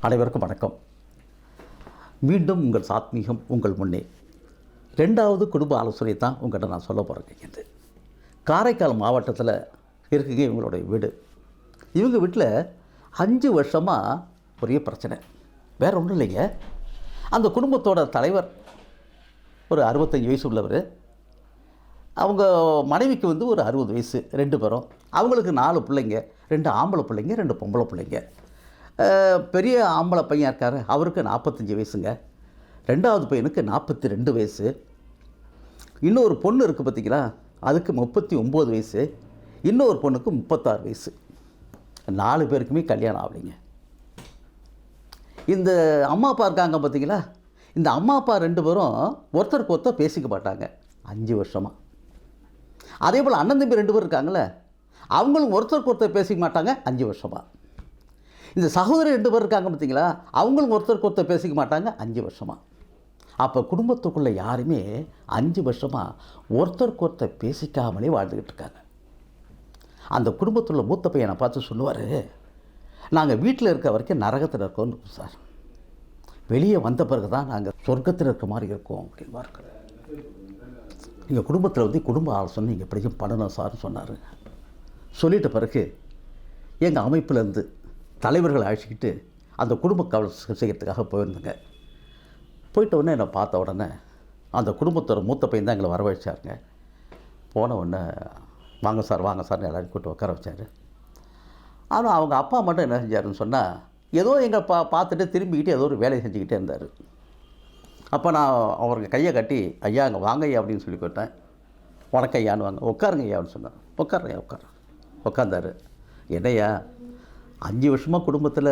அனைவருக்கும் வணக்கம். மீண்டும் உங்கள் ஆத்மீகம் உங்கள் முன்னே. 2வது குடும்ப ஆலோசனை தான் உங்கள்கிட்ட நான் சொல்ல போகிறேன். காரைக்கால் மாவட்டத்தில் இருக்குங்க இவங்களுடைய வீடு. இவங்க வீட்டில் 5 வருஷமாக ஒரே பிரச்சனை. வேறு ஒன்றும் இல்லைங்க. அந்த குடும்பத்தோட தலைவர் ஒரு 65 வயசு உள்ளவர். அவங்க மனைவிக்கு ஒரு 60 வயசு, 2 பேரும். அவங்களுக்கு 4 பிள்ளைங்க, 2 ஆம்பளை பிள்ளைங்க, 2 பொம்பளை பிள்ளைங்க. பெரிய ஆம்பளை பையன் இருக்கார், அவருக்கு 45 வயசுங்க. 2வது பையனுக்கு 42 வயசு. இன்னொரு பொண்ணு இருக்குது பார்த்திங்களா, அதுக்கு 39 வயசு. இன்னொரு பொண்ணுக்கு 36 வயசு. 4 பேருக்குமே கல்யாணம் ஆகலைங்க. இந்த அம்மா அப்பா இருக்காங்க பார்த்திங்களா, இந்த அம்மா அப்பா 2 பேரும் ஒருத்தருக்கு ஒருத்தர் பேசிக்க மாட்டாங்க 5 வருஷமாக. அதே போல் அண்ணன் தம்பி 2 பேர் இருக்காங்களே, அவங்களும் ஒருத்தருக்கு ஒருத்தர் பேசிக்க மாட்டாங்க 5 வருஷமாக. இந்த சகோதரி 2 பேர் இருக்காங்க பார்த்திங்களா, அவங்களும் ஒருத்தருக்கு ஒருத்தர் பேசிக்க மாட்டாங்க 5 வருஷமாக. அப்போ குடும்பத்துக்குள்ளே யாருமே 5 வருஷமாக ஒருத்தருக்கு ஒருத்தர் பேசிக்காமலே வாழ்ந்துக்கிட்டு இருக்காங்க. அந்த குடும்பத்தில் மூத்த பையனை பார்த்து சொல்லுவார், நாங்கள் வீட்டில் இருக்க வரைக்கும் நரகத்தில் இருக்கோம்னு சார், வெளியே வந்த பிறகு தான் நாங்கள் சொர்க்கத்தில் இருக்க மாதிரி இருக்கோம் அப்படின்வார்கள். நீங்கள் குடும்பத்தில் குடும்ப ஆலோசனை நீங்கள் எப்படியும் பண்ணணும் சார்னு சொன்னார். சொல்லிட்ட பிறகு எங்கள் அமைப்பிலேருந்து தலைவர்களை அழைச்சிக்கிட்டு அந்த குடும்ப கவலை செய்கிறதுக்காக போயிருந்தேங்க. போயிட்ட உடனே என்னை பார்த்த உடனே அந்த குடும்பத்தோட மூத்த பையன் தான் எங்களை வரவழைச்சாருங்க. போன உடனே வாங்க சார் வாங்க சார்னு எல்லாரும் கூப்பிட்டு உட்கார வச்சார். ஆனால் அவங்க அப்பா மட்டும் என்ன செஞ்சாருன்னு சொன்னால், ஏதோ எங்கள் பார்த்துட்டு திரும்பிக்கிட்டு ஏதோ ஒரு வேலையை செஞ்சுக்கிட்டே இருந்தார். அப்போ நான் அவருக்கு கையை கட்டி, ஐயா அங்கே வாங்க ஐயா அப்படின்னு சொல்லி கேட்டேன். உனக்கு ஐயான்னு வாங்க, உட்காருங்க ஐயான்னு சொன்னேன். உட்காருங்க உட்காந்தார். என்னையா 5 வருஷமாக குடும்பத்தில்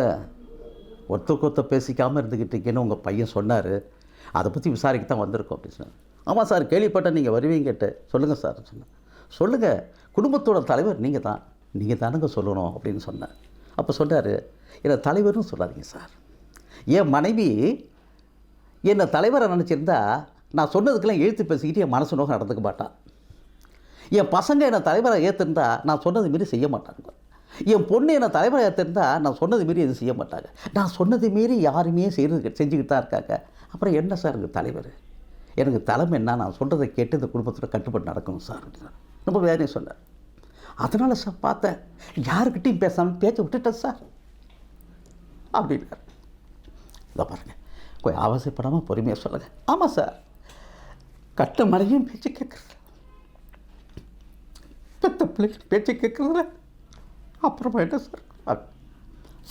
ஒருத்தருக்கு ஒருத்தர் பேசிக்காமல் இருந்துக்கிட்டீங்கன்னு உங்கள் பையன் சொன்னார், அதை பற்றி விசாரிக்க தான் வந்திருக்கோம் அப்படின்னு சொன்னேன். ஆமாம் சார், கேள்விப்பட்டேன் நீங்கள் வருவீங்க கேட்டு. சொல்லுங்கள் சார் சொன்னேன். சொல்லுங்கள், குடும்பத்தோட தலைவர் நீங்கள் தானுங்க சொல்லணும் அப்படின்னு சொன்னேன். அப்போ சொன்னார், என்னை தலைவர்னு சொல்லாதீங்க சார். என் மனைவி என்னை தலைவரை நினச்சிருந்தா நான் சொன்னதுக்கெல்லாம் எழுத்து பேசிக்கிட்டு என் மனசு நோக்கம் நடந்துக்க மாட்டான். என் பசங்க என்னை தலைவரை ஏற்றிருந்தா நான் சொன்னது மாரி செய்ய மாட்டாங்க. என் பொண்ணு என்னை தலைவரை ஏற்றிருந்தா நான் சொன்னது மாரி எதுவும் செய்ய மாட்டாங்க. நான் சொன்னது மாரி யாருமே செஞ்சுக்கிட்டு தான் இருக்காங்க. அப்புறம் என்ன சார் எனக்கு தலைவர்? எனக்கு தலைமை என்ன, நான் சொல்கிறத கேட்டு இந்த குடும்பத்தில் கட்டுப்பட்டு நடக்கணும் சார் அப்படின்னு ரொம்ப வேலையும் சொன்னார். அதனால் சார் பார்த்தேன், யாருக்கிட்டையும் பேசாமல் பேச்சை விட்டுட்டேன் சார் அப்படின்னார். இதை பாருங்கள், கொஞ்சம் அவசியப்படாமல் பொறுமையாக சொல்லுங்கள். ஆமாம் சார், கட்ட மனைவியும் பேச்சு கேட்குறது, பெத்த பிள்ளைக்கு பேச்சு கேட்குறதுல அப்புறமா என்ன சார்?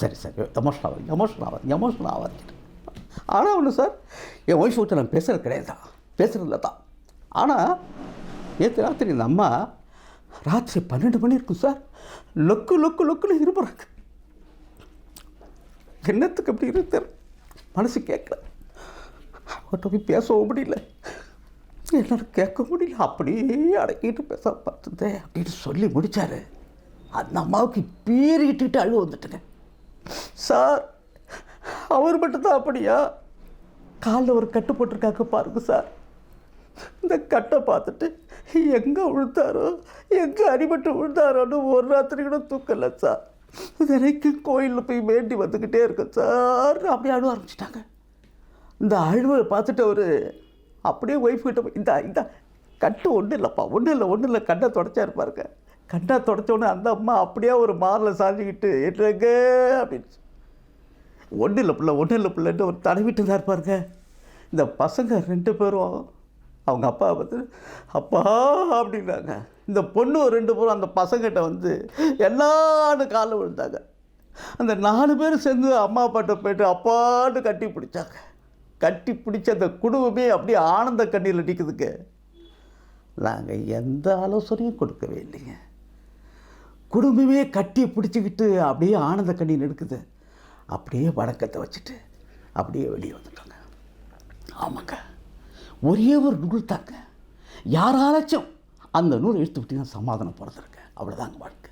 சரி சரி, எமோஷனல் ஆகாது. ஆனால் ஒன்று சார், என் ஒய்ஃப் விட்டு நான் பேசுகிறது கிடையாது தான், பேசுகிறதில்ல தான். ஆனால் நேற்று ராத்திரி இந்த அம்மா ராத்திரி 12 மணி இருக்கும் சார், லொக்குன்னு இருப்பாங்க. என்னத்துக்கு அப்படி இருக்கு மனசு கேட்கல. அவர்கிட்ட போய் பேசவும் முடியல, என்னால் கேட்க முடியல. அப்படியே அடக்கிட்டு பேச பார்த்ததே அப்படின்னு சொல்லி முடித்தார். அந்த அம்மாவுக்கு பீறிக்கிட்டு அழுவ வந்துட்டுங்க. சார், அவர் மட்டும்தான் அப்படியா? காலில் ஒரு கட்டு போட்டிருக்காங்க பாருங்க சார். இந்த கட்டை பார்த்துட்டு எங்கே விழுந்தாரோ, எங்கே அடிபட்டு விழுந்தாரோன்னு ஒரு ராத்திரி கூட தூக்கலை சார். தினைக்கும் கோயிலில் போய் வேண்டி வந்துக்கிட்டே இருக்கேன் சார். அப்படியே அழுவ ஆரம்பிச்சிட்டாங்க. இந்த அழுவை பார்த்துட்டு அவர் அப்படியே ஒய்ஃப் கிட்ட போய், இந்த கட்டு ஒன்றும் இல்லை கண்ணை தொடச்சா இருப்பாருங்க. கண்ணை தொடச்சோன்னே அந்த அம்மா அப்படியே ஒரு மாரில் சாஞ்சிக்கிட்டு என்னங்க அப்படின்னு, ஒன்றும் இல்லை பிள்ளைன்ட்டு ஒரு தடவிட்டு தான் இருப்பாருங்க. இந்த பசங்க 2 பேரும் அவங்க அப்பா பார்த்து அப்பா அப்படின்னாங்க. இந்த பொண்ணு 2 பேரும் அந்த பசங்கிட்ட எல்லான்னு காலில் விழுந்தாங்க. அந்த 4 பேரும் சேர்ந்து அம்மா அப்பாட்ட போய்ட்டு அப்பான்னு கட்டி பிடிச்சாங்க. கட்டி பிடிச்ச அந்த குடும்பமே அப்படியே ஆனந்த கண்ணீரில் நிற்குதுங்க. நாங்கள் எந்த ஆலோசனையும் கொடுக்கவே இல்லைங்க. குடும்பமே கட்டி பிடிச்சிக்கிட்டு அப்படியே ஆனந்த கண்ணீர் எடுக்குது. அப்படியே வணக்கத்தை வச்சுட்டு அப்படியே வெளியே வந்துட்டாங்க. ஆமாங்க, ஒரே ஒரு நூல் தாங்க, யாராச்சும் அந்த நூல் எடுத்து விட்டீங்கன்னா சமாதானம் போகிறதுருக்கு. அவ்வளோதாங்க வாழ்க்கை.